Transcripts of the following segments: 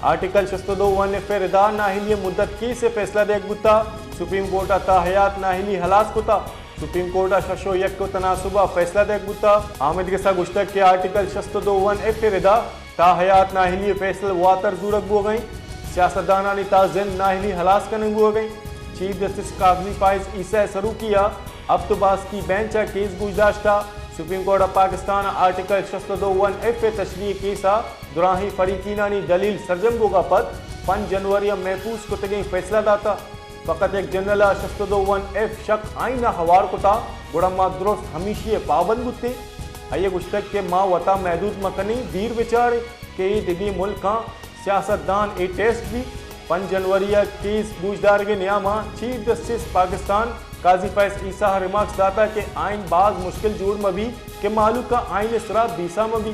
article 62 फिर रदा नाहिली मुद्दत की से फैसला देख गुत्ता सुप्रीम कोर्ट ता हयात नाहिली हलास कुता सुप्रीम कोर्ट शशो यक को तनासुबा फैसला देख गुत्ता आमिद के सा गुश्तक के आर्टिकल 62 फिर रदा ता हयात नाहिली फैसल वातर जूरक बो गई सियासतदाना ने ता जिन नाहिली हलास करने बो गई चीफ जस्टिस कागजी फाइज ईसा सरू किया अब तो बास की बेंच केस गुजदाश्ता Supreme Court of Pakistan article 62 तशरीह केसा दुराही फरीकीनानी दलील सरजम गोगा पद 5 जनवरी महफूज को तगे फैसला दाता फकत एक जनरल 62 शक आईना हवार कोता गुड़मा दुरुस्त हमीशी पाबंद गुत्ते अये गुश्तक के माँ वता महदूद मकनी दीर विचार के दिदी मुल्क का सियासतदान ए टेस्ट भी 5 जनवरी केस बूझदार के नियामा चीफ जस्टिस पाकिस्तान काजी फैज ईसा रिमार्क्स दाता के आइन बाज मुश्किल जोड़ में भी के मालूम का आइन इसरा बीसा में भी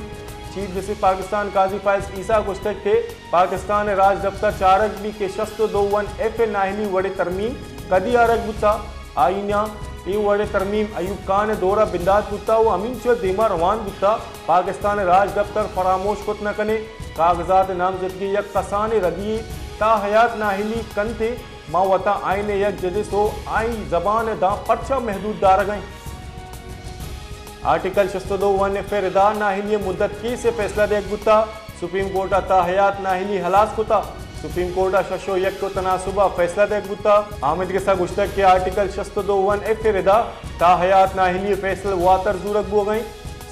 चीफ जस्टिस पाकिस्तान काजी फैज ईसा गुश्तक के पाकिस्तान राज दफ्तर चारक भी के 62 नाहिली वड़े तरमीम कदी आरक बुता आइना ये वड़े तरमीम अयूब खान दौरा बिंदात बुता वो अमीन चो देमा रवान बुता पाकिस्तान राज दफ्तर फरामोश कुत न कने कागजात नामजदगी यक कसान रदी ता हयात नाहिली कंते मावता आइन यक जजिस हो आई जबान दा पर्चा महदूद दार गए आर्टिकल 62 फिर रदा नाहिली मुद्दत की से फैसला देख गुत्ता सुप्रीम कोर्ट ता हयात नाहिली हलास कुता सुप्रीम कोर्ट शशो यक को तनासुबा फैसला देख गुत्ता आमिद के सा गुश्तक के आर्टिकल 62 फिर रदा ता हयात नाहिली फैसल वातर जूरक बो गई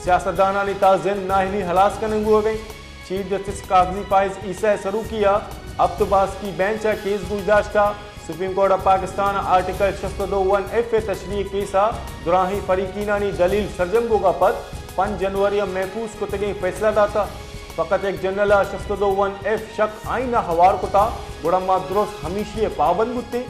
सियासतदाना ने ता जिन नाहिली हलास करने बो गई चीफ जस्टिस कागजी फाइज ईसा सरू किया अब तो बास की बेंच केस गुजदाश्ता Supreme Court of Pakistan article 62 तशरीह केसा दुराही फरीकीनानी दलील सरजम गोगा पद 5 जनवरी महफूज को तगे फैसला दाता फकत एक जनरल 62 शक आईना हवार कोता गुड़मा दुरुस्त हमीशी पाबंद गुत्ते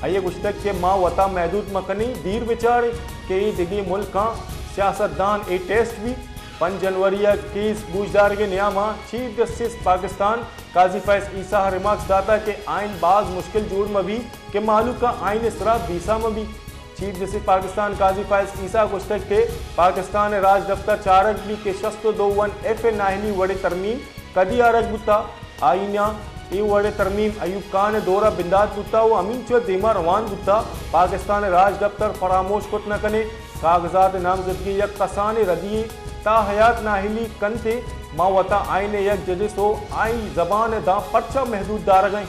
अये गुश्तक के माँ वता महदूद मकनी दीर विचार के दिगी मुल्क का सियासतदान ए टेस्ट भी 5 जनवरी केस बूझदार के नियामा चीफ जस्टिस पाकिस्तान काजी फैज ईसा रिमार्क्स दाता के आइन बाज मुश्किल जोड़ में भी के मालूम का आइन इसरा बीसा में भी चीफ जस्टिस पाकिस्तान काजी फैज ईसा गुश्तक के पाकिस्तान राज दफ्तर चारक भी के 62 नाहिली वड़े तरमीम कदी आरक बुता आइना ये वड़े तरमीम अयूब खान दौरा बिंदात बुता वो अमीन चो देमा रवान बुता पाकिस्तान राज दफ्तर फरामोश कुत न कने कागजात नामजदगी यक कसान रदी ता हयात नाहिली कंते मावता आइन यक जजिस हो आई जबान दा पर्चा महदूद दार गए